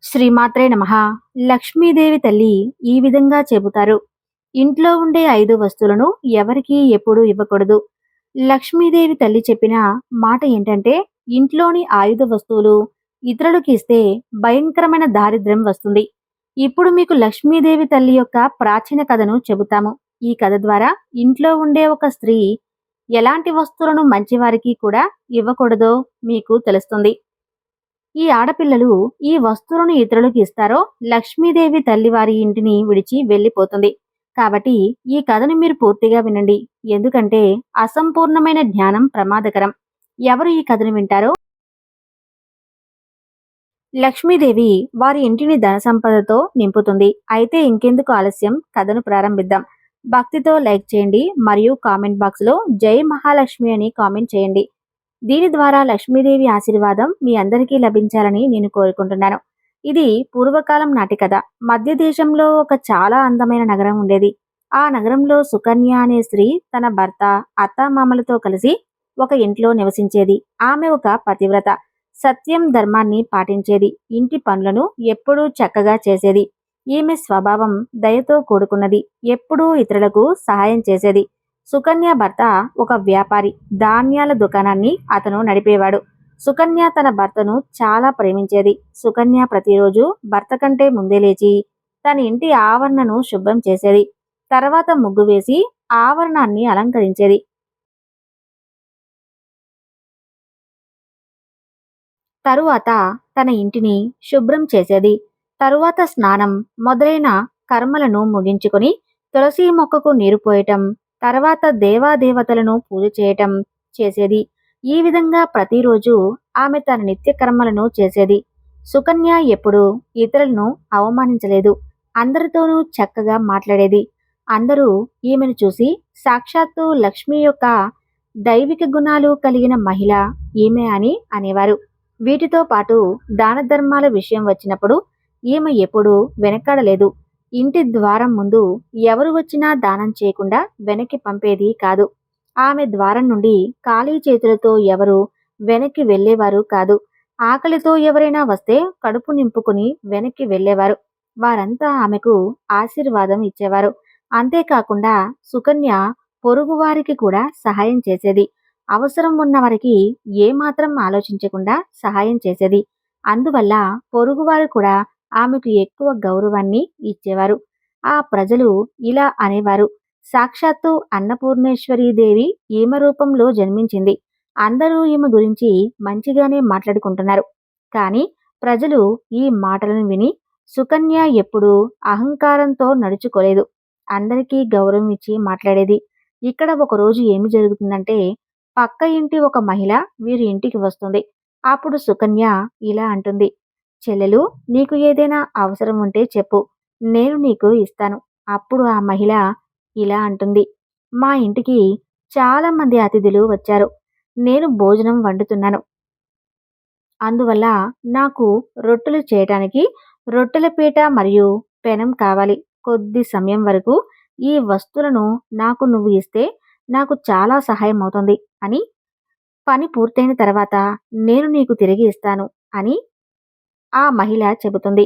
శ్రీమాత్రే నమః. లక్ష్మీదేవి తల్లి ఈ విధంగా చెబుతారు. ఇంట్లో ఉండే 5 వస్తువులను ఎవరికీ ఎప్పుడూ ఇవ్వకూడదు. లక్ష్మీదేవి తల్లి చెప్పిన మాట ఏంటంటే, ఇంట్లోని ఆయుధ వస్తువులు ఇతరులకు ఇస్తే భయంకరమైన దారిద్ర్యం వస్తుంది. ఇప్పుడు మీకు లక్ష్మీదేవి తల్లి యొక్క ప్రాచీన కథను చెబుతాము. ఈ కథ ద్వారా ఇంట్లో ఉండే ఒక స్త్రీ ఎలాంటి వస్తువులను మంచివారికి కూడా ఇవ్వకూడదో మీకు తెలుస్తుంది. ఈ ఆడపిల్లలు ఈ వస్తువులను ఇతరులకు ఇస్తారో లక్ష్మీదేవి తల్లి వారి ఇంటిని విడిచి వెళ్ళిపోతుంది. కాబట్టి ఈ కథను మీరు పూర్తిగా వినండి. ఎందుకంటే అసంపూర్ణమైన జ్ఞానం ప్రమాదకరం. ఎవరు ఈ కథను వింటారో లక్ష్మీదేవి వారి ఇంటిని ధన సంపదతో నింపుతుంది. అయితే ఇంకెందుకు ఆలస్యం, కథను ప్రారంభిద్దాం. భక్తితో లైక్ చేయండి మరియు కామెంట్ బాక్స్ లో జై మహాలక్ష్మి అని కామెంట్ చేయండి. దీని ద్వారా లక్ష్మీదేవి ఆశీర్వాదం మీ అందరికీ లభించాలని నేను కోరుకుంటున్నాను. ఇది పూర్వకాలం నాటి కథ. మధ్య దేశంలో ఒక చాలా అందమైన నగరం ఉండేది. ఆ నగరంలో సుకన్య అనే స్త్రీ తన భర్త, అత్తామామలతో కలిసి ఒక ఇంట్లో నివసించేది. ఆమె ఒక పతివ్రత. సత్యం, ధర్మాన్ని పాటించేది. ఇంటి పనులను ఎప్పుడూ చక్కగా చేసేది. ఈమె స్వభావం దయతో కూడుకున్నది. ఎప్పుడూ ఇతరులకు సహాయం చేసేది. సుకన్య భర్త ఒక వ్యాపారి. ధాన్యాల దుకాణాన్ని అతను నడిపేవాడు. సుకన్య తన భర్తను చాలా ప్రేమించేది. సుకన్య ప్రతిరోజు భర్త కంటే ముందే లేచి తన ఇంటి ఆవరణను శుభ్రం చేసేది. తర్వాత ముగ్గు వేసి ఆవరణాన్ని అలంకరించేది. తరువాత తన ఇంటిని శుభ్రం చేసేది. తరువాత స్నానం మొదలైన కర్మలను ముగించుకొని తులసి మొక్కకు నీరు పోయటం, తర్వాత దేవాదేవతలను పూజ చేయటం చేసేది. ఈ విధంగా ప్రతిరోజు ఆమె తన నిత్య కర్మలను చేసేది. సుకన్య ఎప్పుడూ ఇతరులను అవమానించలేదు. అందరితోనూ చక్కగా మాట్లాడేది. అందరూ ఈమెను చూసి సాక్షాత్తు లక్ష్మి యొక్క దైవిక గుణాలు కలిగిన మహిళ ఈమె అని అనేవారు. వీటితో పాటు దాన ధర్మాల విషయం వచ్చినప్పుడు ఈమె ఎప్పుడూ వెనకాడలేదు. ఇంటి ద్వారం ముందు ఎవరు వచ్చినా దానం చేయకుండా వెనక్కి పంపేది కాదు. ఆమె ద్వారం నుండి ఖాళీ చేతులతో ఎవరు వెనక్కి వెళ్ళేవారు కాదు. ఆకలితో ఎవరైనా వస్తే కడుపు నింపుకుని వెనక్కి వెళ్ళేవారు. వారంతా ఆమెకు ఆశీర్వాదం ఇచ్చేవారు. అంతేకాకుండా సుకన్య పొరుగువారికి కూడా సహాయం చేసేది. అవసరం ఉన్న వారికి ఏమాత్రం ఆలోచించకుండా సహాయం చేసేది. అందువల్ల పొరుగువారు కూడా ఆమెకు ఎక్కువ గౌరవాన్ని ఇచ్చేవారు. ఆ ప్రజలు ఇలా అనేవారు, సాక్షాత్తు అన్నపూర్ణేశ్వరీదేవి ఈమె రూపంలో జన్మించింది. అందరూ ఈమె గురించి మంచిగానే మాట్లాడుకుంటున్నారు. కానీ ప్రజలు ఈ మాటలను విని సుకన్య ఎప్పుడూ అహంకారంతో నడుచుకోలేదు. అందరికీ గౌరవం ఇచ్చి మాట్లాడేది. ఇక్కడ ఒకరోజు ఏమి జరుగుతుందంటే, పక్క ఇంటి ఒక మహిళ వీరి ఇంటికి వస్తుంది. అప్పుడు సుకన్య ఇలా అంటుంది, చెల్లెలు, నీకు ఏదైనా అవసరం ఉంటే చెప్పు, నేను నీకు ఇస్తాను. అప్పుడు ఆ మహిళ ఇలా అంటుంది, మా ఇంటికి చాలా మంది అతిథులు వచ్చారు. నేను భోజనం వండుతున్నాను. అందువల్ల నాకు రొట్టెలు చేయటానికి రొట్టెల పీట మరియు పెనం కావాలి. కొద్ది సమయం వరకు ఈ వస్తువులను నాకు నువ్వు ఇస్తే నాకు చాలా సహాయం అవుతుంది అని, పని పూర్తయిన తర్వాత నేను నీకు తిరిగి ఇస్తాను అని ఆ మహిళ చెబుతుంది.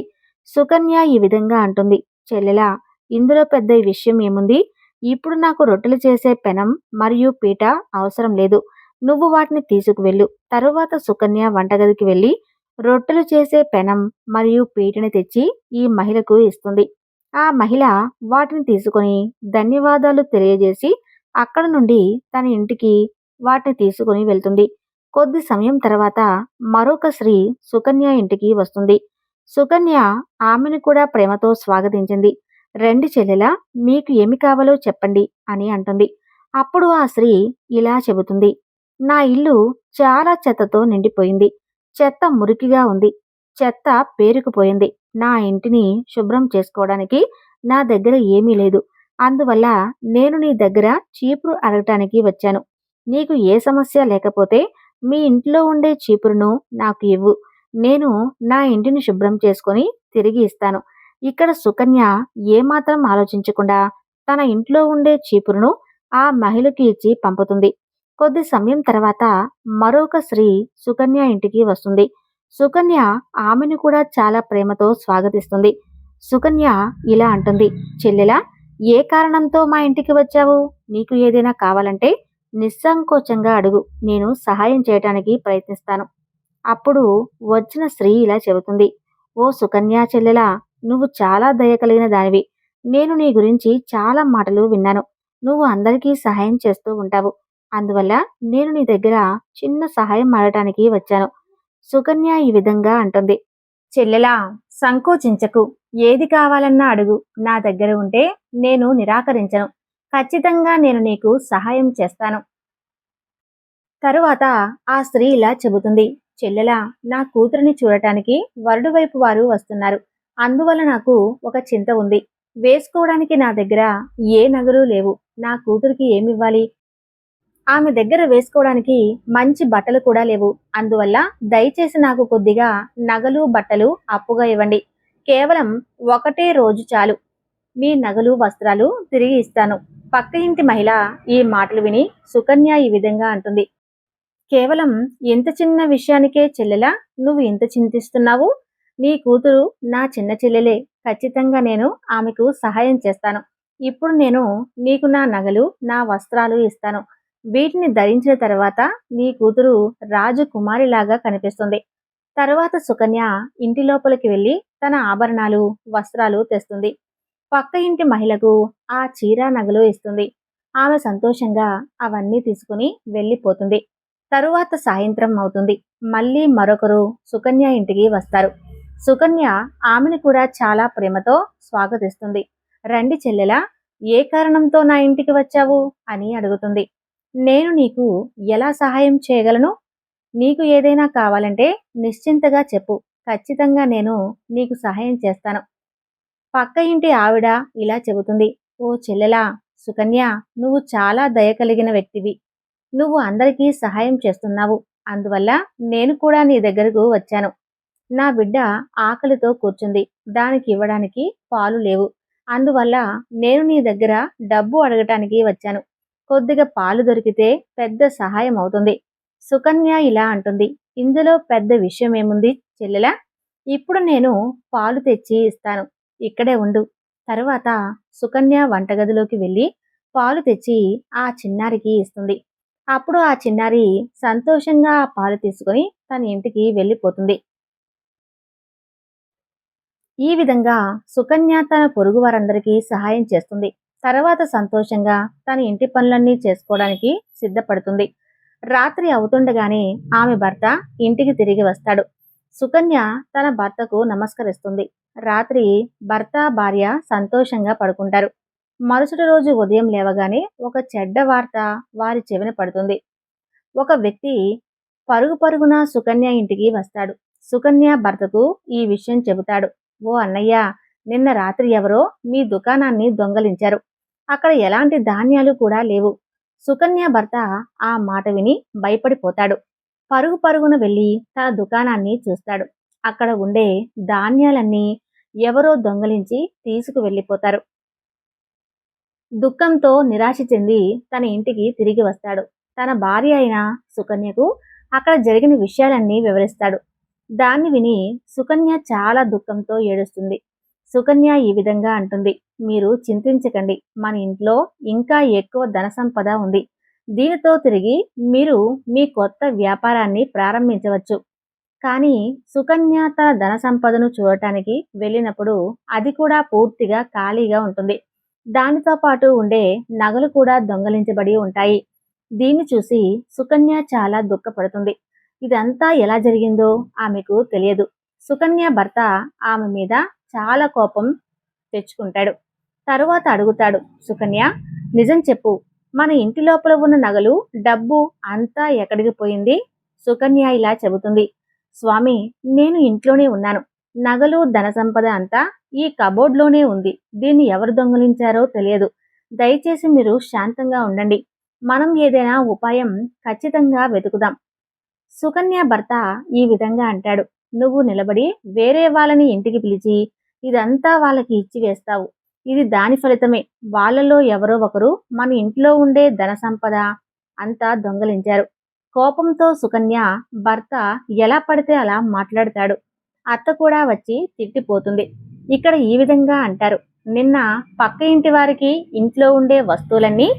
సుకన్య ఈ విధంగా అంటుంది, చెల్లెలా, ఇందులో పెద్ద విషయం ఏముంది? ఇప్పుడు నాకు రొట్టెలు చేసే పెనం మరియు పీట అవసరం లేదు. నువ్వు వాటిని తీసుకువెళ్ళు. తరువాత సుకన్య వంటగదికి వెళ్ళి రొట్టెలు చేసే పెనం మరియు పీటని తెచ్చి ఈ మహిళకు ఇస్తుంది. ఆ మహిళ వాటిని తీసుకొని ధన్యవాదాలు తెలియజేసి అక్కడ నుండి తన ఇంటికి వాటిని తీసుకుని వెళ్తుంది. కొద్ది సమయం తర్వాత మరొక స్త్రీ సుకన్య ఇంటికి వస్తుంది. సుకన్య ఆమెను కూడా ప్రేమతో స్వాగతించింది. రండి చెల్లెలా, మీకు ఏమి కావాలో చెప్పండి అని అంటుంది. అప్పుడు ఆ స్త్రీ ఇలా చెబుతుంది, నా ఇల్లు చాలా చెత్తతో నిండిపోయింది. చెత్త మురికిగా ఉంది. చెత్త పేరుకుపోయింది. నా ఇంటిని శుభ్రం చేసుకోవడానికి నా దగ్గర ఏమీ లేదు. అందువల్ల నేను నీ దగ్గర చీపురు అడగటానికి వచ్చాను. నీకు ఏ సమస్య లేకపోతే మీ ఇంట్లో ఉండే చీపురును నాకు ఇవ్వు. నేను నా ఇంటిని శుభ్రం చేసుకొని తిరిగి ఇస్తాను. ఇక్కడ సుకన్య ఏమాత్రం ఆలోచించకుండా తన ఇంట్లో ఉండే చీపురును ఆ మహిళకి ఇచ్చి పంపుతుంది. కొద్ది సమయం తర్వాత మరొక స్త్రీ సుకన్య ఇంటికి వస్తుంది. సుకన్య ఆమెను కూడా చాలా ప్రేమతో స్వాగతిస్తుంది. సుకన్య ఇలా అంటుంది, చెల్లెలా, ఏ కారణంతో మా ఇంటికి వచ్చావు? నీకు ఏదైనా కావాలంటే నిస్సంకోచంగా అడుగు, నేను సహాయం చేయటానికి ప్రయత్నిస్తాను. అప్పుడు వచ్చిన స్త్రీ ఇలా చెబుతుంది, ఓ సుకన్య చెల్లెలా, నువ్వు చాలా దయ కలిగిన దానివి. నేను నీ గురించి చాలా మాటలు విన్నాను. నువ్వు అందరికీ సహాయం చేస్తూ ఉంటావు. అందువల్ల నేను నీ దగ్గర చిన్న సహాయం అడగటానికి వచ్చాను. సుకన్య ఈ విధంగా అంటుంది, చెల్లెలా, సంకోచించకు. ఏది కావాలన్నా అడుగు. నా దగ్గర ఉంటే నేను నిరాకరించను. ఖచ్చితంగా నేను నీకు సహాయం చేస్తాను. తరువాత ఆ స్త్రీ ఇలా చెబుతుంది, చెల్లెలా, నా కూతురిని చూడటానికి వరుడు వైపు వారు వస్తున్నారు. అందువల్ల నాకు ఒక చింత ఉంది. వేసుకోవడానికి నా దగ్గర ఏ నగలు లేవు. నా కూతురికి ఏమివ్వాలి? ఆమె దగ్గర వేసుకోవడానికి మంచి బట్టలు కూడా లేవు. అందువల్ల దయచేసి నాకు కొద్దిగా నగలు బట్టలు అప్పుగా ఇవ్వండి. కేవలం ఒకటే రోజు చాలు. మీ నగలు వస్త్రాలు తిరిగి ఇస్తాను. పక్క ఇంటి మహిళ ఈ మాటలు విని సుకన్య ఈ విధంగా అంటుంది, కేవలం ఇంత చిన్న విషయానికే చెల్లెలా నువ్వు ఇంత చింతిస్తున్నావు? నీ కూతురు నా చిన్న చెల్లెలే. ఖచ్చితంగా నేను ఆమెకు సహాయం చేస్తాను. ఇప్పుడు నేను నీకు నా నగలు నా వస్త్రాలు ఇస్తాను. వీటిని ధరించిన తర్వాత నీ కూతురు రాజకుమారిలాగా కనిపిస్తుంది. తర్వాత సుకన్య ఇంటి లోపలికి వెళ్ళి తన ఆభరణాలు వస్త్రాలు తెస్తుంది. పక్క ఇంటి మహిళకు ఆ చీర నగలు ఇస్తుంది. ఆమె సంతోషంగా అవన్నీ తీసుకుని వెళ్ళిపోతుంది. తరువాత సాయంత్రం అవుతుంది. మళ్ళీ మరొకరు సుకన్య ఇంటికి వస్తారు. సుకన్య ఆమెను కూడా చాలా ప్రేమతో స్వాగతిస్తుంది. రండి చెల్లెలా, ఏ కారణంతో నా ఇంటికి వచ్చావు అని అడుగుతుంది. నేను నీకు ఎలా సహాయం చేయగలను? నీకు ఏదైనా కావాలంటే నిశ్చింతగా చెప్పు. ఖచ్చితంగా నేను నీకు సహాయం చేస్తాను. పక్క ఇంటి ఆవిడ ఇలా చెబుతుంది, ఓ చెల్లెలా, సుకన్య, నువ్వు చాలా దయ కలిగిన వ్యక్తివి. నువ్వు అందరికీ సహాయం చేస్తున్నావు. అందువల్ల నేను కూడా నీ దగ్గరకు వచ్చాను. నా బిడ్డ ఆకలితో కూర్చుంది. దానికి ఇవ్వడానికి పాలు లేవు. అందువల్ల నేను నీ దగ్గర డబ్బు అడగటానికి వచ్చాను. కొద్దిగా పాలు దొరికితే పెద్ద సహాయం అవుతుంది. సుకన్య ఇలా అంటుంది, ఇందులో పెద్ద విషయం ఏముంది చెల్లెలా? ఇప్పుడు నేను పాలు తెచ్చి ఇస్తాను. ఇక్కడే ఉండు. తరువాత సుకన్య వంటగదిలోకి వెళ్ళి పాలు తెచ్చి ఆ చిన్నారికి ఇస్తుంది. అప్పుడు ఆ చిన్నారి సంతోషంగా ఆ పాలు తీసుకుని తన ఇంటికి వెళ్ళిపోతుంది. ఈ విధంగా సుకన్య తన పొరుగు వారందరికీ సహాయం చేస్తుంది. తర్వాత సంతోషంగా తన ఇంటి పనులన్నీ చేసుకోవడానికి సిద్ధపడుతుంది. రాత్రి అవుతుండగానే ఆమె భర్త ఇంటికి తిరిగి వస్తాడు. సుకన్య తన భర్తకు నమస్కరిస్తుంది. రాత్రి భర్త భార్య సంతోషంగా పడుకుంటారు. మరుసటి రోజు ఉదయం లేవగానే ఒక చెడ్డ వార్త వారి చెవిన పడుతుంది. ఒక వ్యక్తి పరుగు పరుగున సుకన్య ఇంటికి వస్తాడు. సుకన్య భర్తకు ఈ విషయం చెబుతాడు. ఓ అన్నయ్య, నిన్న రాత్రి ఎవరో మీ దుకాణాన్ని దొంగలించారు. అక్కడ ఎలాంటి ధాన్యాలు కూడా లేవు. సుకన్య భర్త ఆ మాట విని భయపడిపోతాడు. పరుగు పరుగున వెళ్ళి తన దుకాణాన్ని చూస్తాడు. అక్కడ ఉండే ధాన్యాలన్నీ ఎవరో దొంగలించి తీసుకు వెళ్ళిపోతారు. దుఃఖంతో నిరాశ చెంది తన ఇంటికి తిరిగి వస్తాడు. తన భార్య అయిన సుకన్యకు అక్కడ జరిగిన విషయాలన్నీ వివరిస్తాడు. దాన్ని విని సుకన్య చాలా దుఃఖంతో ఏడుస్తుంది. సుకన్య ఈ విధంగా అంటుంది, మీరు చింతించకండి. మన ఇంట్లో ఇంకా ఎక్కువ ధన సంపద ఉంది. దీనితో తిరిగి మీరు మీ కొత్త వ్యాపారాన్ని ప్రారంభించవచ్చు. కానీ సుకన్య తన ధన సంపదను చూడటానికి వెళ్ళినప్పుడు అది కూడా పూర్తిగా ఖాళీగా ఉంటుంది. దానితో పాటు ఉండే నగలు కూడా దొంగలించబడి ఉంటాయి. దీన్ని చూసి సుకన్య చాలా దుఃఖపడుతుంది. ఇదంతా ఎలా జరిగిందో ఆమెకు తెలియదు. సుకన్య భర్త ఆమె మీద చాలా కోపం తెచ్చుకుంటాడు. తరువాత అడుగుతాడు, సుకన్య, నిజం చెప్పు. మన ఇంటి లోపల ఉన్న నగలు డబ్బు అంతా ఎక్కడికి పోయింది? సుకన్య ఇలా చెబుతుంది, స్వామి, నేను ఇంట్లోనే ఉన్నాను. నగలు ధన సంపద అంతా ఈ కబోర్డ్లోనే ఉంది. దీన్ని ఎవరు దొంగలించారో తెలియదు. దయచేసి మీరు శాంతంగా ఉండండి. మనం ఏదైనా ఉపాయం ఖచ్చితంగా వెతుకుదాం. సుకన్య భర్త ఈ విధంగా అంటాడు, నువ్వు నిలబడి వేరే వాళ్ళని ఇంటికి పిలిచి ఇదంతా వాళ్ళకి ఇచ్చి వేస్తావు. ఇది దాని ఫలితమే. వాళ్ళలో ఎవరో ఒకరు మన ఇంట్లో ఉండే ధన సంపద అంతా దొంగలించారు. కోపంతో సుకన్య భర్త ఎలా పడితే అలా మాట్లాడతాడు. అత్త కూడా వచ్చి తిట్టిపోతుంది. ఇక్కడ ఈ విధంగా అంటారు, నిన్న పక్క ఇంటి వారికి ఇంట్లో ఉండే వస్తువులన్నీ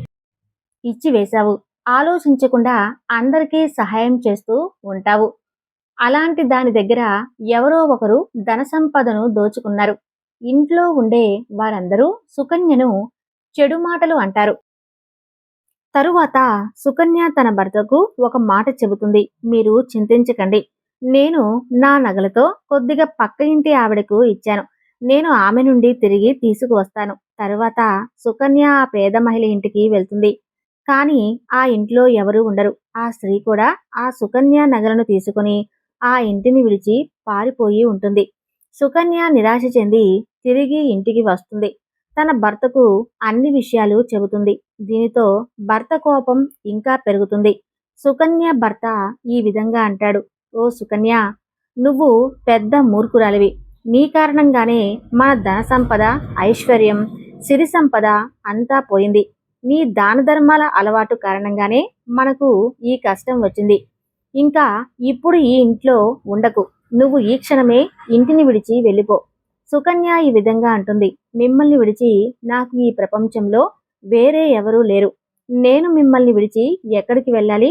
ఇచ్చి వేశావు. ఆలోచించకుండా అందరికీ సహాయం చేస్తూ ఉంటావు. అలాంటి దాని దగ్గర ఎవరో ఒకరు ధన సంపదను దోచుకున్నారు. ఇంట్లో ఉండే వారందరూ సుకన్యను చెడు మాటలు అంటారు. తరువాత సుకన్య తన భర్తకు ఒక మాట చెబుతుంది. మీరు చింతించకండి. నేను నా నగలతో కొద్దిగా పక్క ఇంటి ఆవిడకు ఇచ్చాను. నేను ఆమె నుండి తిరిగి తీసుకువస్తాను. తరువాత సుకన్య ఆ పేద మహిళ ఇంటికి వెళ్తుంది. కానీ ఆ ఇంట్లో ఎవరూ ఉండరు. ఆ స్త్రీ కూడా ఆ సుకన్య నగలను తీసుకుని ఆ ఇంటిని విడిచి పారిపోయి ఉంటుంది. సుకన్య నిరాశ చెంది తిరిగి ఇంటికి వస్తుంది. తన భర్తకు అన్ని విషయాలు చెబుతుంది. దీనితో భర్త కోపం ఇంకా పెరుగుతుంది. సుకన్య భర్త ఈ విధంగా అంటాడు, ఓ సుకన్య, నువ్వు పెద్ద మూర్ఖురాలివి. నీ కారణంగానే మన ధన సంపద, ఐశ్వర్యం, సిరి సంపద అంతా పోయింది. నీ దాన ధర్మాల అలవాటు కారణంగానే మనకు ఈ కష్టం వచ్చింది. ఇంకా ఇప్పుడు ఈ ఇంట్లో ఉండకు. నువ్వు ఈ క్షణమే ఇంటిని విడిచి వెళ్ళిపో. సుకన్య ఈ విధంగా అంటుంది, మిమ్మల్ని విడిచి నాకు ఈ ప్రపంచంలో వేరే ఎవరూ లేరు. నేను మిమ్మల్ని విడిచి ఎక్కడికి వెళ్ళాలి?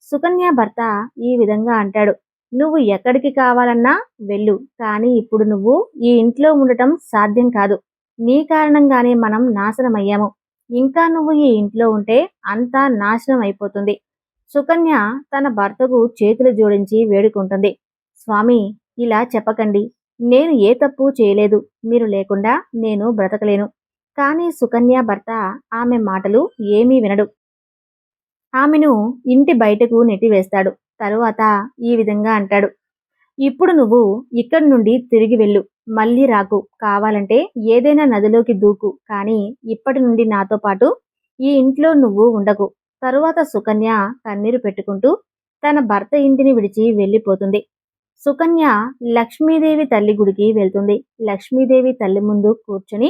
సుకన్య భర్త ఈ విధంగా అంటాడు, నువ్వు ఎక్కడికి కావాలన్నా వెళ్ళు. కానీ ఇప్పుడు నువ్వు ఈ ఇంట్లో ఉండటం సాధ్యం కాదు. నీ కారణంగానే మనం నాశనమయ్యాము. ఇంకా నువ్వు ఈ ఇంట్లో ఉంటే అంతా నాశనం అయిపోతుంది. సుకన్య తన భర్తకు చేతులు జోడించి వేడుకుంటుంది, స్వామి, ఇలా చెప్పకండి. నేను ఏ తప్పు చేయలేదు. మీరు లేకుండా నేను బ్రతకలేను. కానీ సుకన్య భర్త ఆమె మాటలు ఏమీ వినడు. ఆమెను ఇంటి బయటకు నెట్టివేస్తాడు. తరువాత ఈ విధంగా అంటాడు, ఇప్పుడు నువ్వు ఇక్కడి నుండి తిరిగి వెళ్ళు. మళ్ళీ రాకు. కావాలంటే ఏదైనా నదిలోకి దూకు. కానీ ఇప్పటి నుండి నాతో పాటు ఈ ఇంట్లో నువ్వు ఉండకు. తరువాత సుకన్య కన్నీరు పెట్టుకుంటూ తన భర్త ఇంటిని విడిచి వెళ్ళిపోతుంది. సుకన్య లక్ష్మీదేవి తల్లి గుడికి వెళ్తుంది. లక్ష్మీదేవి తల్లి ముందు కూర్చుని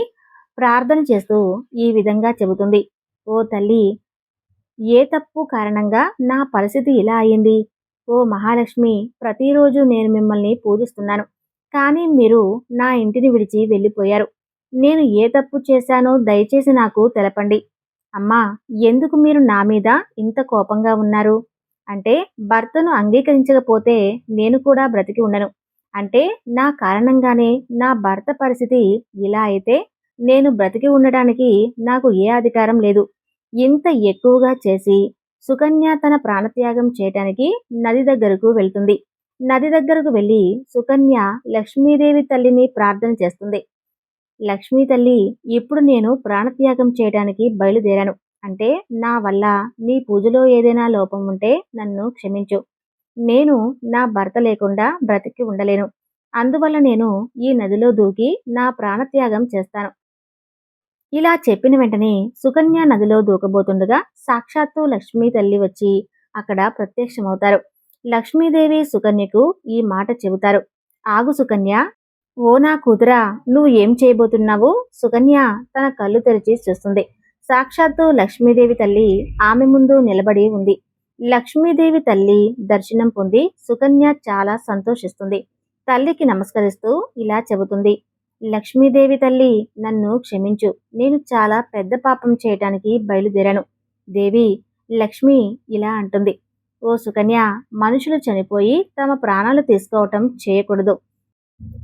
ప్రార్థన చేస్తూ ఈ విధంగా చెబుతుంది, ఓ తల్లి, ఏ తప్పు కారణంగా నా పరిస్థితి ఇలా అయింది? ఓ మహాలక్ష్మి, ప్రతిరోజు నేను మిమ్మల్ని పూజిస్తున్నాను. కానీ మీరు నా ఇంటిని విడిచి వెళ్ళిపోయారు. నేను ఏ తప్పు చేశానో దయచేసి నాకు తెలపండి. అమ్మా, ఎందుకు మీరు నా మీద ఇంత కోపంగా ఉన్నారు? అంటే భర్తను అంగీకరించకపోతే నేను కూడా బ్రతికి ఉండను. అంటే నా కారణంగానే నా భర్త పరిస్థితి ఇలా అయితే నేను బ్రతికి ఉండడానికి నాకు ఏ అధికారం లేదు. ఇంత ఎక్కువగా చేసి సుకన్య తన ప్రాణత్యాగం చేయటానికి నది దగ్గరకు వెళ్తుంది. నది దగ్గరకు వెళ్ళి సుకన్య లక్ష్మీదేవి తల్లిని ప్రార్థన చేస్తుంది. లక్ష్మీ తల్లి, ఇప్పుడు నేను ప్రాణత్యాగం చేయడానికి బయలుదేరాను. అంటే నా వల్ల నీ పూజలో ఏదైనా లోపం ఉంటే నన్ను క్షమించు. నేను నా భర్త లేకుండా బ్రతికి ఉండలేను. అందువల్ల నేను ఈ నదిలో దూకి నా ప్రాణత్యాగం చేస్తాను. ఇలా చెప్పిన వెంటనే సుకన్య నదిలో దూకబోతుండగా సాక్షాత్తు లక్ష్మీ తల్లి వచ్చి అక్కడ ప్రత్యక్షమవుతారు. లక్ష్మీదేవి సుకన్యకు ఈ మాట చెబుతారు, ఆగు సుకన్య, ఓ నా కూతురా, నువ్వు ఏం చేయబోతున్నావు? సుకన్య తన కళ్ళు తెరిచి చూస్తుంది. సాక్షాత్తు లక్ష్మీదేవి తల్లి ఆమె ముందు నిలబడి ఉంది. లక్ష్మీదేవి తల్లి దర్శనం పొంది సుకన్య చాలా సంతోషిస్తుంది. తల్లికి నమస్కరిస్తూ ఇలా చెబుతుంది, లక్ష్మీదేవి తల్లి, నన్ను క్షమించు. నేను చాలా పెద్ద పాపం చేయటానికి బయలుదేరాను. దేవి లక్ష్మి ఇలా అంటుంది, ఓ సుకన్య, మనుషులు చనిపోయి తమ ప్రాణాలు తీసుకోవటం చేయకూడదు.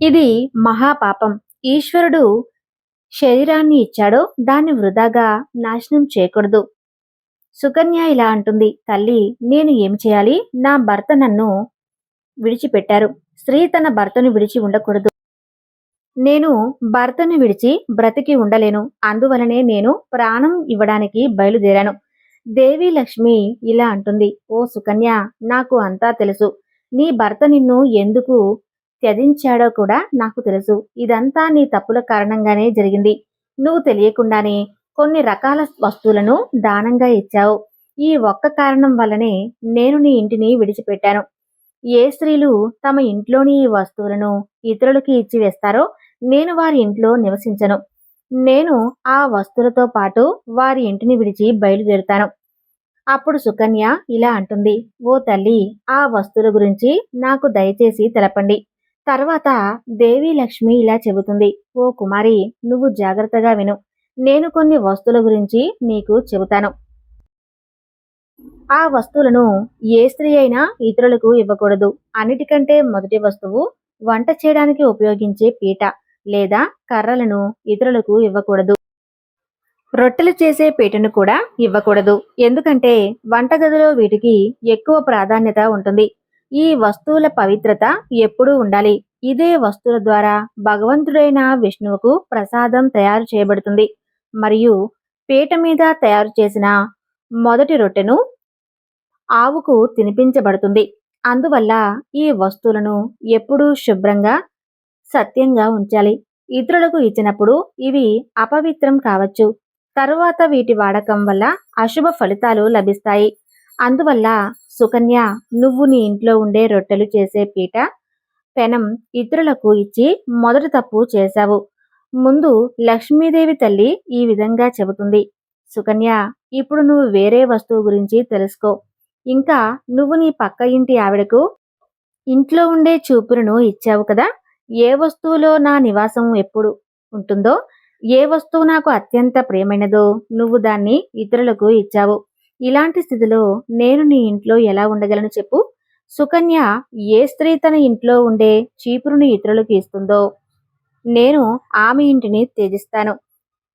ఇది మహాపాపం. ఈశ్వరుడు శరీరాన్ని ఇచ్చాడో దాన్ని వృధాగా నాశనం చేయకూడదు. సుకన్య ఇలా అంటుంది, తల్లి, నేను ఏం చేయాలి? నా భర్త నన్ను విడిచిపెట్టారు. స్త్రీ తన భర్తను విడిచి ఉండకూడదు. నేను భర్తను విడిచి బ్రతికి ఉండలేను. అందువలనే నేను ప్రాణం ఇవ్వడానికి బయలుదేరాను. దేవి లక్ష్మి ఇలా అంటుంది, ఓ సుకన్య, నాకు అంతా తెలుసు. నీ భర్త నిన్ను ఎందుకు త్యజించాడో కూడా నాకు తెలుసు. ఇదంతా నీ తప్పుల కారణంగానే జరిగింది. నువ్వు తెలియకుండానే కొన్ని రకాల వస్తువులను దానంగా ఇచ్చావు. ఈ ఒక్క కారణం వల్లనే నేను నీ ఇంటిని విడిచిపెట్టాను. ఏ స్త్రీలు తమ ఇంట్లోని ఈ వస్తువులను ఇతరులకి ఇచ్చి వేస్తారో నేను వారి ఇంట్లో నివసించను. నేను ఆ వస్తువులతో పాటు వారి ఇంటిని విడిచి బయలుదేరుతాను. అప్పుడు సుకన్య ఇలా అంటుంది, ఓ తల్లి, ఆ వస్తువుల గురించి నాకు దయచేసి తెలపండి. తర్వాత దేవి లక్ష్మి ఇలా చెబుతుంది, ఓ కుమారి, నువ్వు జాగ్రత్తగా విను. నేను కొన్ని వస్తువుల గురించి నీకు చెబుతాను. ఆ వస్తువులను ఏ స్త్రీ అయినా ఇతరులకు ఇవ్వకూడదు. అన్నిటికంటే మొదటి వస్తువు వంట చేయడానికి ఉపయోగించే పీట లేదా కర్రలను ఇతరులకు ఇవ్వకూడదు. రొట్టెలు చేసే పీటను కూడా ఇవ్వకూడదు. ఎందుకంటే వంటగదిలో వీటికి ఎక్కువ ప్రాధాన్యత ఉంటుంది. ఈ వస్తువుల పవిత్రత ఎప్పుడూ ఉండాలి. ఇదే వస్తువుల ద్వారా భగవంతుడైన విష్ణువుకు ప్రసాదం తయారు చేయబడుతుంది. మరియు పీట మీద తయారు చేసిన మొదటి రొట్టెను ఆవుకు తినిపించబడుతుంది. అందువల్ల ఈ వస్తువులను ఎప్పుడూ శుభ్రంగా, సత్యంగా ఉంచాలి. ఇతరులకు ఇచ్చినప్పుడు ఇవి అపవిత్రం కావచ్చు. తరువాత వీటి వాడకం వల్ల అశుభ ఫలితాలు లభిస్తాయి. అందువల్ల సుకన్య, నువ్వు నీ ఇంట్లో ఉండే రొట్టెలు చేసే పీట, పెనం ఇతరులకు ఇచ్చి మొదటి తప్పు చేశావు. ముందు లక్ష్మీదేవి తల్లి ఈ విధంగా చెబుతుంది, సుకన్య, ఇప్పుడు నువ్వు వేరే వస్తువు గురించి తెలుసుకో. ఇంకా నువ్వు నీ పక్క ఇంటి ఆవిడకు ఇంట్లో ఉండే చూపులను ఇచ్చావు కదా. ఏ వస్తువులో నా నివాసం ఎప్పుడు ఉంటుందో, ఏ వస్తువు నాకు అత్యంత ప్రియమైనదో నువ్వు దాన్ని ఇతరులకు ఇచ్చావు. ఇలాంటి స్థితిలో నేను నీ ఇంట్లో ఎలా ఉండగలను చెప్పు. సుకన్య, ఏ స్త్రీ తన ఇంట్లో ఉండే చీపురుని ఇతరులకు ఇస్తుందో నేను ఆమె ఇంటిని త్యజిస్తాను.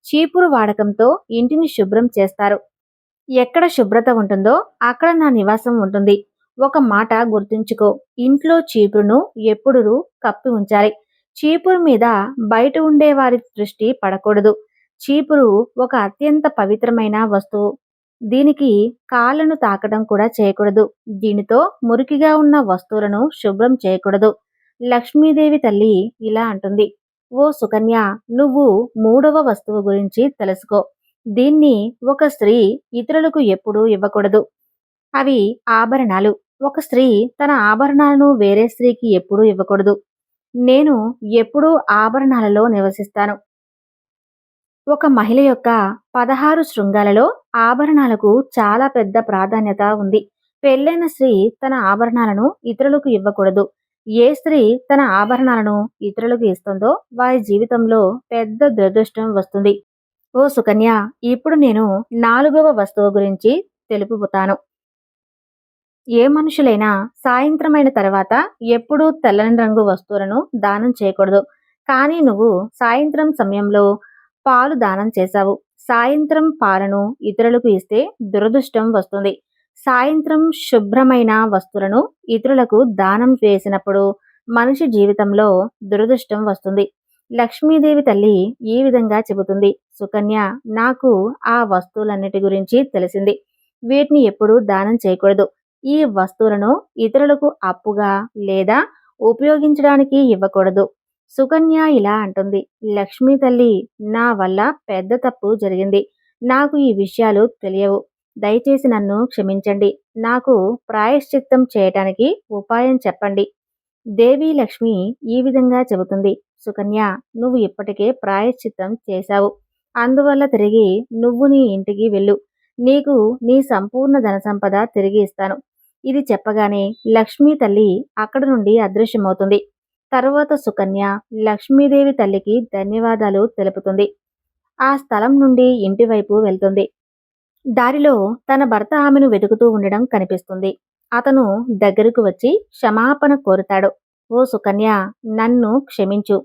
చీపురు వాడకంతో ఇంటిని శుభ్రం చేస్తారు. ఎక్కడ శుభ్రత ఉంటుందో అక్కడ నా నివాసం ఉంటుంది. ఒక మాట గుర్తుంచుకో, ఇంట్లో చీపురును ఎప్పుడూ కప్పి ఉంచాలి. చీపురు మీద బయట ఉండే వారి దృష్టి పడకూడదు. చీపురు ఒక అత్యంత పవిత్రమైన వస్తువు. దీనికి కాళ్ళను తాకడం కూడా చేయకూడదు. దీనితో మురికిగా ఉన్న వస్తువులను శుభ్రం చేయకూడదు. లక్ష్మీదేవి తల్లి ఇలా అంటుంది, ఓ సుకన్య, నువ్వు మూడవ వస్తువు గురించి తెలుసుకో. దీన్ని ఒక స్త్రీ ఇతరులకు ఎప్పుడూ ఇవ్వకూడదు. అవి ఆభరణాలు. ఒక స్త్రీ తన ఆభరణాలను వేరే స్త్రీకి ఎప్పుడూ ఇవ్వకూడదు. నేను ఎప్పుడూ ఆభరణాలలో నివసిస్తాను. ఒక మహిళ యొక్క 16 శృంగాలలో ఆభరణాలకు చాలా పెద్ద ప్రాధాన్యత ఉంది. పెళ్ళైన స్త్రీ తన ఆభరణాలను ఇతరులకు ఇవ్వకూడదు. ఏ స్త్రీ తన ఆభరణాలను ఇతరులకు ఇస్తుందో వారి జీవితంలో పెద్ద దురదృష్టం వస్తుంది. ఓ సుకన్య, ఇప్పుడు నేను 4వ వస్తువు గురించి తెలుపుతాను. ఏ మనుషులైనా సాయంత్రమైన తర్వాత ఎప్పుడూ తెల్లని రంగు వస్తువులను దానం చేయకూడదు. కానీ నువ్వు సాయంత్రం సమయంలో పాలు దానం చేశావు. సాయంత్రం పాలను ఇతరులకు ఇస్తే దురదృష్టం వస్తుంది. సాయంత్రం శుభ్రమైన వస్తువులను ఇతరులకు దానం చేసినప్పుడు మనిషి జీవితంలో దురదృష్టం వస్తుంది. లక్ష్మీదేవి తల్లి ఈ విధంగా చెబుతుంది, సుకన్య, నాకు ఆ వస్తువులన్నిటి గురించి తెలిసింది. వీటిని ఎప్పుడూ దానం చేయకూడదు. ఈ వస్తువులను ఇతరులకు అప్పుగా లేదా ఉపయోగించడానికి ఇవ్వకూడదు. సుకన్య ఇలా అంటుంది, లక్ష్మీ తల్లి, నా వల్ల పెద్ద తప్పు జరిగింది. నాకు ఈ విషయాలు తెలియవు. దయచేసి నన్ను క్షమించండి. నాకు ప్రాయశ్చిత్తం చేయటానికి ఉపాయం చెప్పండి. దేవి లక్ష్మి ఈ విధంగా చెబుతుంది, సుకన్య, నువ్వు ఇప్పటికే ప్రాయశ్చిత్తం చేశావు. అందువల్ల తిరిగి నువ్వు నీ ఇంటికి వెళ్ళు. నీకు నీ సంపూర్ణ ధనసంపద తిరిగి ఇస్తాను. ఇది చెప్పగానే లక్ష్మీ తల్లి అక్కడి నుండి అదృశ్యమవుతుంది. తరువాత సుకన్య లక్ష్మీదేవి తల్లికి ధన్యవాదాలు తెలుపుతుంది. ఆ స్థలం నుండి ఇంటి వైపు వెళ్తుంది. దారిలో తన భర్త ఆమెను వెతుకుతూ ఉండడం కనిపిస్తుంది. అతను దగ్గరకు వచ్చి క్షమాపణ కోరుతాడు. ఓ సుకన్య, నన్ను క్షమించు.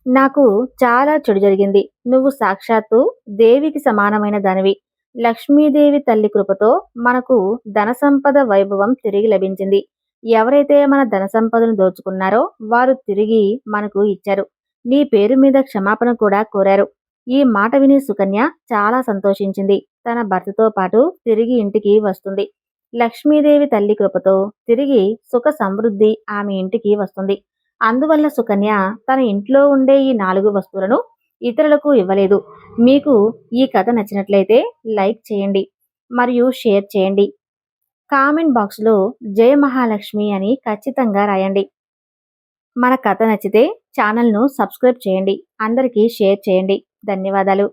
నాకు చాలా చెడు జరిగింది. నువ్వు సాక్షాత్తు దేవికి సమానమైన దానివి. లక్ష్మీదేవి తల్లి కృపతో మనకు ధనసంపద వైభవం తిరిగి లభించింది. ఎవరైతే మన ధనసంపదను దోచుకున్నారో వారు తిరిగి మనకు ఇచ్చారు. నీ పేరు మీద క్షమాపణ కూడా కోరారు. ఈ మాట విని సుకన్య చాలా సంతోషించింది. తన భర్తతో పాటు తిరిగి ఇంటికి వస్తుంది. లక్ష్మీదేవి తల్లి కృపతో తిరిగి సుఖ సమృద్ధి ఆమె ఇంటికి వస్తుంది. అందువల్ల సుకన్య తన ఇంట్లో ఉండే ఈ 4 వస్తువులను ఇతరులకు ఇవ్వలేదు. మీకు ఈ కథ నచ్చినట్లయితే లైక్ చేయండి మరియు షేర్ చేయండి. కామెంట్ బాక్స్లో జయ మహాలక్ష్మి అని ఖచ్చితంగా రాయండి. మన కథ నచ్చితే ఛానల్ను సబ్స్క్రైబ్ చేయండి. అందరికీ షేర్ చేయండి. ధన్యవాదాలు.